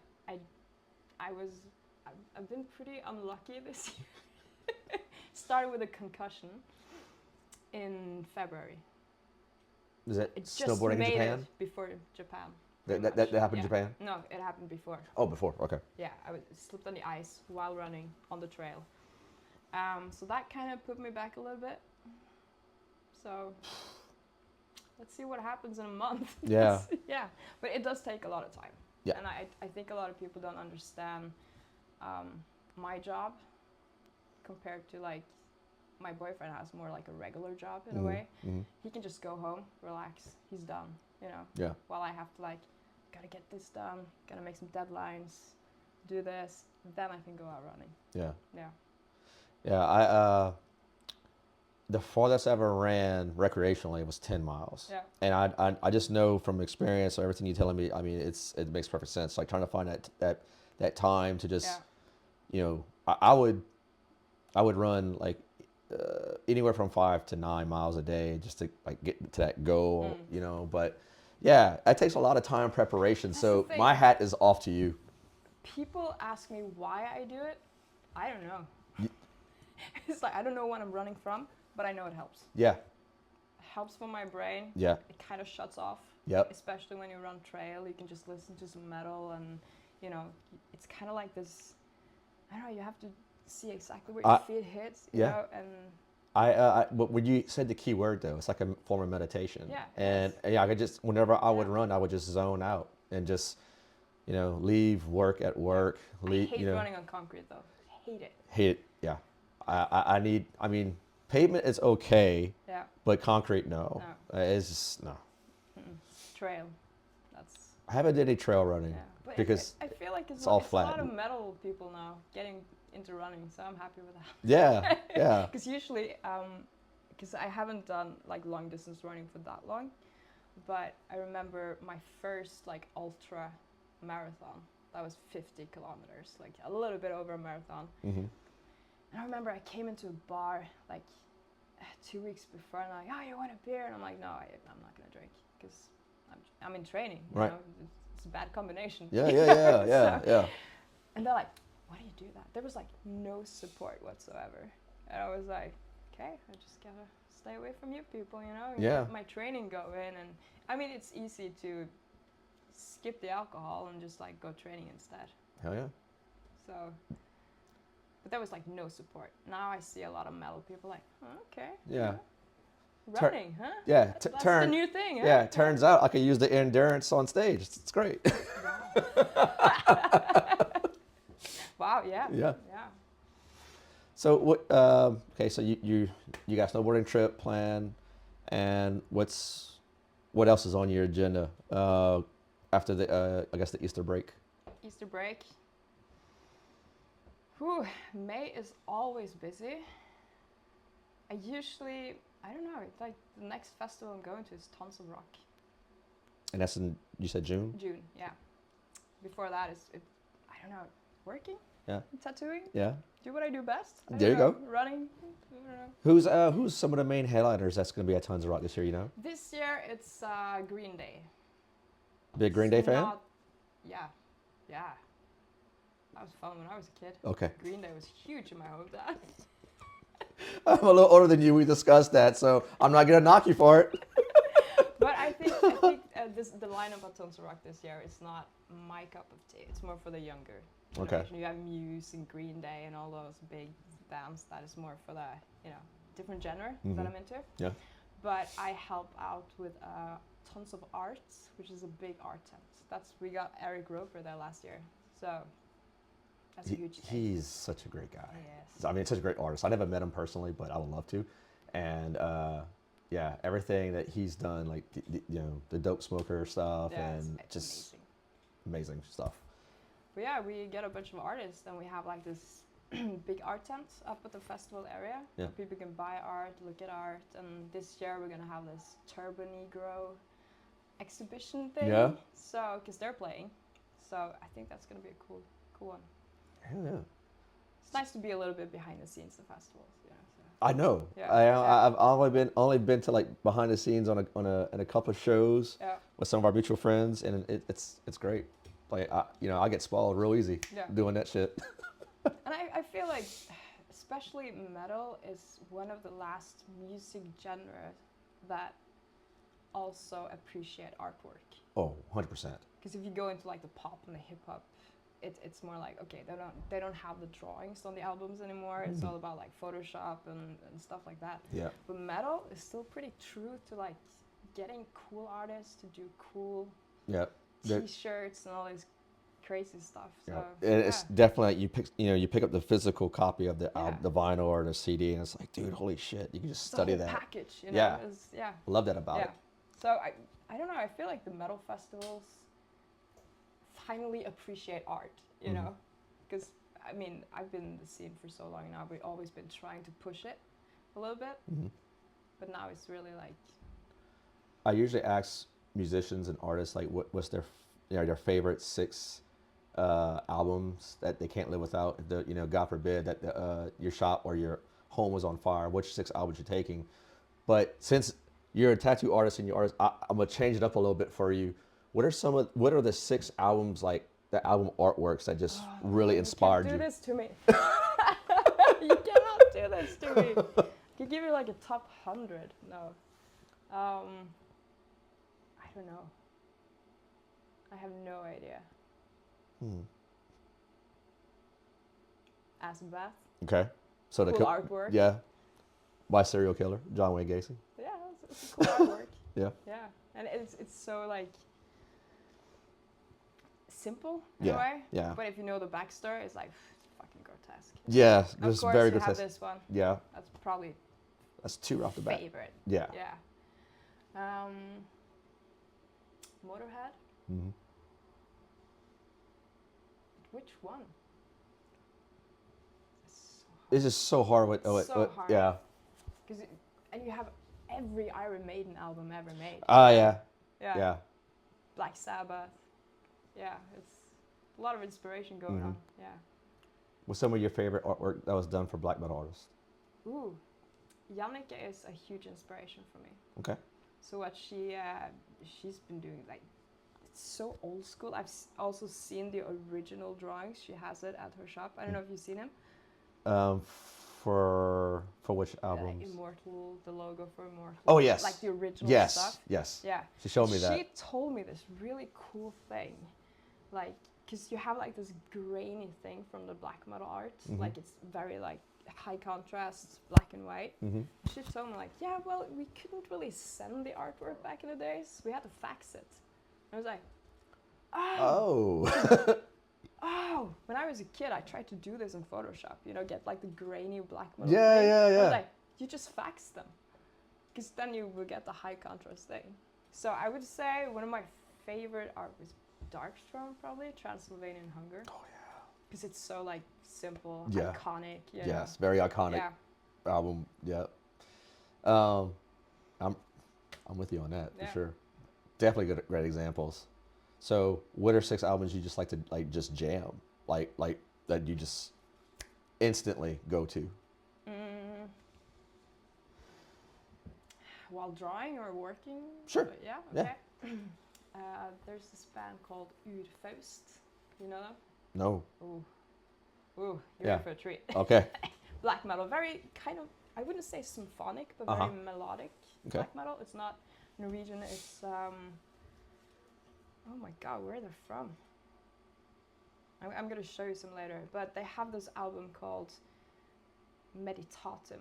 I've been pretty unlucky this year. Started with a concussion in February. Is it It snowboarding in just made Japan? it before Japan. That happened in Japan? No, it happened before. Oh, before. Okay. Yeah, slipped on the ice while running on the trail. So that kind of put me back a little bit. So let's see what happens in a month. Yeah. Yeah, but it does take a lot of time. Yeah. And I think a lot of people don't understand my job compared to like my boyfriend has more like a regular job in a way. He can just go home, relax, he's done, you know. Yeah. While I have to like, gotta get this done, gotta make some deadlines, do this, then I can go out running. Yeah. Yeah. Yeah. The farthest I ever ran recreationally was 10 miles. Yeah. And I just know from experience, or everything you're telling me, I mean, it makes perfect sense. Like trying to find that time to just, you know, I would run like anywhere from 5 to 9 miles a day just to like get to that goal, you know. But yeah, that takes a lot of time and preparation. That's so the thing. my hat is off to you. People ask me why I do it. I don't know. It's like I don't know what I'm running from, but I know it helps. Yeah. It helps for my brain. Yeah. It kind of shuts off. Yep. Especially when you run trail, you can just listen to some metal, and you know, it's kind of like this. I don't know. You have to see exactly where your feet hit. You know, and but when you said the key word though, it's like a form of meditation. Yeah. And yeah, I could just whenever I would run, I would just zone out and just, you know, leave work at work. I hate running on concrete though. Hate it. Hate it. Yeah. I mean, pavement is okay. Yeah. But concrete, no. It's just no. Trail. That's. I haven't did any trail running Yeah. But because I feel like it's all it's flat. a lot of metal people now getting into running, so I'm happy with that. Yeah, yeah. Because usually, because I haven't done like long distance running for that long, but I remember my first like ultra marathon. That was 50 kilometers, like a little bit over a marathon. Mm-hmm. And I remember I came into a bar like 2 weeks before, and like, oh, you want a beer? And I'm like, no, I'm not gonna drink because I'm in training. You Right. know? It's a bad combination. Yeah, yeah, yeah, yeah, So, yeah. and they're like, why do you do that? There was like no support whatsoever, and I was like, okay, I just gotta stay away from you people, you know. And Yeah. get my training going, and I mean, it's easy to skip the alcohol and just like go training instead. Hell yeah. So. But there was like no support. Now I see a lot of metal people like, oh, okay. Yeah. Running, huh? Yeah. That's the Turn. new thing, huh? Yeah. It turns out I could use the endurance on stage. It's great. Wow. Yeah. Yeah. Yeah. So what? Okay. So you got a snowboarding trip planned, and what else is on your agenda after the I guess the Easter break? Easter break. Whew, May is always busy. I don't know, it's like the next festival I'm going to is Tons of Rock. And that's in, you said June? June, yeah. Before that is, I don't know, working? Yeah. Tattooing? Yeah. Do what I do best. I There you don't go. know, running? I don't know. Who's some of the main headliners that's going to be at Tons of Rock this year, you know? This year it's Green Day. Big Green Day fan? Yeah, yeah. That was fun when I was a kid. Okay. Green Day was huge in my hometown. I'm a little older than you. We discussed that, so I'm not gonna knock you for it. But I think the lineup at Tons of Rock this year is not my cup of tea. It's more for the younger generation. Okay. You have Muse and Green Day and all those big bands. That is more for the different genre that I'm into. Yeah. But I help out with Tons of Arts, which is a big art tent. We got Eric Roper there last year, so. That's a huge thing. He's such a great guy. Yes. I mean, such a great artist. I never met him personally, but I would love to. And yeah, everything that he's done, like the Dope Smoker stuff, and it's just amazing. amazing stuff. But yeah, we get a bunch of artists, and we have like this big art tent up at the festival area. Yeah. People can buy art, look at art, and this year we're gonna have this Turbo Negro exhibition thing. Yeah. So, because they're playing, so I think that's gonna be a cool one. Hell yeah. It's nice to be a little bit behind the scenes of festivals. So. I know. Yeah. I've only been to like behind the scenes on a couple of shows with some of our mutual friends, and it's great. Like I get spoiled real easy doing that shit. And I feel like, especially metal is one of the last music genres that also appreciate artwork. Oh, 100%. Because if you go into like the pop and the hip hop, it's more like, okay, they don't have the drawings on the albums anymore. It's all about like Photoshop and stuff like that. Yeah. But metal is still pretty true to like getting cool artists to do cool T-shirts and all this crazy stuff. So it's definitely like you pick up the physical copy of the vinyl or the CD, and it's like, dude, holy shit, you can just study that package. Yeah. Yeah. Love that about it. So I don't know. I feel like the metal festivals finally appreciate art, you know, because I mean I've been in the scene for so long now. We've always been trying to push it a little bit, but now it's really like. I usually ask musicians and artists like what's their favorite 6 albums that they can't live without. God forbid that your shop or your home was on fire. Which 6 albums you're taking? But since you're a tattoo artist and I'm gonna change it up a little bit for you. What are the 6 albums, like the album artworks that just really inspired you? You can't do this to me. You cannot do this to me. I could give you like a top 100. No. I don't know. I have no idea. As Beth. Okay. So cool artwork. Yeah. By serial killer John Wayne Gacy. Yeah, it's a cool artwork. Yeah. Yeah, and it's so like simple in a way. Yeah. But if you know the backstory, it's like fucking grotesque. Yeah, Of just course, very you grotesque. have this one. Yeah. That's probably. That's 2 off the bat. Favorite. Yeah. Yeah. Motorhead. Mm-hmm. Which one? It's just so hard with, So hard. yeah. And you have every Iron Maiden album ever made. Ah, yeah. Yeah. Yeah. Black Sabbath. Yeah, it's a lot of inspiration going on. Yeah. What's some of your favorite artwork that was done for black metal artists? Ooh, Jannike is a huge inspiration for me. Okay. So what she's been doing, like, it's so old school. I've also seen the original drawings. She has it at her shop. I don't know if you've seen him. For which albums? Immortal, the logo for Immortal. Oh, yes. Like the original Yes. stuff. Yes. Yeah. She showed me that. She told me this really cool thing, like, because you have like this grainy thing from the black metal art, like it's very like high contrast, black and white. She told me like, yeah, well, we couldn't really send the artwork back in the days. We had to fax it. I was like, Oh. oh. When I was a kid, I tried to do this in Photoshop. You know, get like the grainy black metal. Yeah, thing. yeah, I yeah. was like, you just fax them, because then you will get the high contrast thing. So I would say one of my favorite art was Darkthrone, probably Transylvanian Hunger. Oh yeah. Because it's so like simple, Yeah. iconic. You know? Yes, very iconic Yeah. album. Yeah. I'm with you on that Yeah. for sure. Definitely good, great examples. So, what are 6 albums you just like to like just jam, like that you just instantly go to? While drawing or working? Sure. Yeah. Yeah. Okay. There's this band called Urfaust. You know them? No. Ooh, you're Yeah. in for a treat. Okay. Black metal, very kind of, I wouldn't say symphonic, but very melodic. Okay. Black metal. It's not Norwegian. It's oh my god, where are they from? I'm gonna show you some later. But they have this album called Meditatum,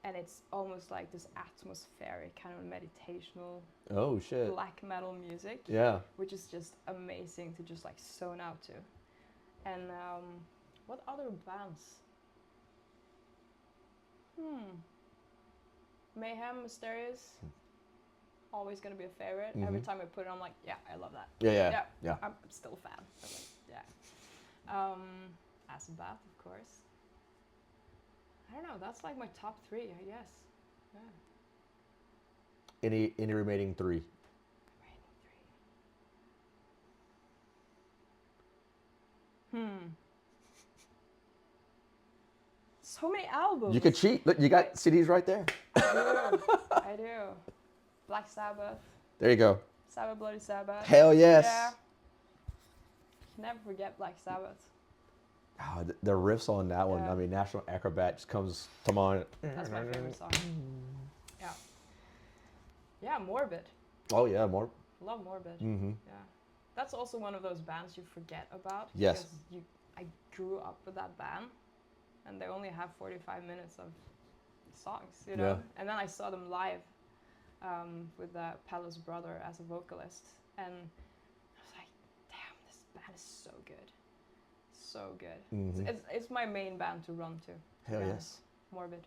and it's almost like this atmospheric kind of meditational Oh shit. black metal music. Yeah. Which is just amazing to just like zone out to. And what other bands? Mayhem, Mysterious. Always gonna be a favorite. Every time I put it on, I'm like, yeah, I love that. Yeah. I'm still a fan. I'm like, yeah. Asabath, of course. I don't know. That's like my top 3, I guess. Yeah. Any remaining 3? So many albums. You could cheat. Look, you got CDs right there. I do. Black Sabbath. There you go. Sabbath, Bloody Sabbath. Hell yes. Yeah. Never forget Black Sabbath. Oh, the riffs on that one. Yeah. I mean, National Acrobat just comes to mind. That's my favorite song. Yeah. Yeah, Morbid. Oh yeah, more. Love Morbid. Mm-hmm. Yeah. That's also one of those bands you forget about. Yes. Because I grew up with that band, and they only have 45 minutes of songs, you know. Yeah. And then I saw them live with Paolo's brother as a vocalist, and I was like, damn, this band is so good. So good. Mm-hmm. It's my main band to run to. Hell Yeah. yes. Morbid.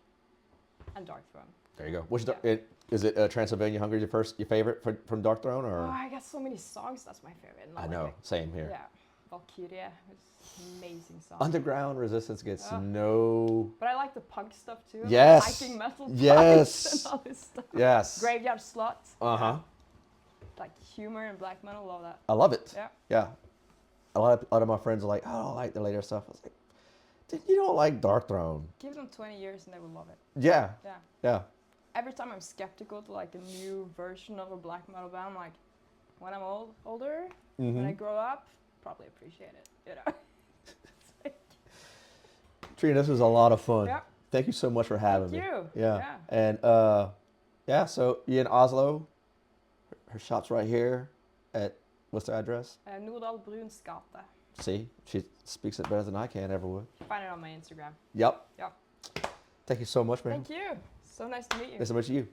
And Darkthrone. There you go. Which Yeah. is it? Transylvania Hunger your favorite from Darkthrone or? Oh, I got so many songs. That's my favorite. And I like know. Same here. Yeah. Valkyria. It's an amazing song. Underground Resistance gets Oh. no. But I like the punk stuff too. Yes. Viking metal Yes. punks and all this stuff. Yes. Graveyard Slut. Uh-huh. Like humor and black metal, love that. I love it. Yeah. Yeah. A lot of my friends are like, I don't like the later stuff. I was like, dude, you don't like Darkthrone. Give them 20 years and they will love it. Yeah. Yeah. Yeah. Every time I'm skeptical to like a new version of a black metal band, I'm like, when I'm older, when I grow up, probably appreciate it, you know? Trine, this was a lot of fun. Yeah. Thank you so much for having me. Thank you. Yeah. Yeah. And yeah, so you in Oslo. Her shop's right here at, what's the address? Nordal Bruns gate. See, she speaks it better than I can ever would. You find it on my Instagram. Yep. Yep. Thank you so much, man. Thank you. So nice to meet you. Nice to meet you.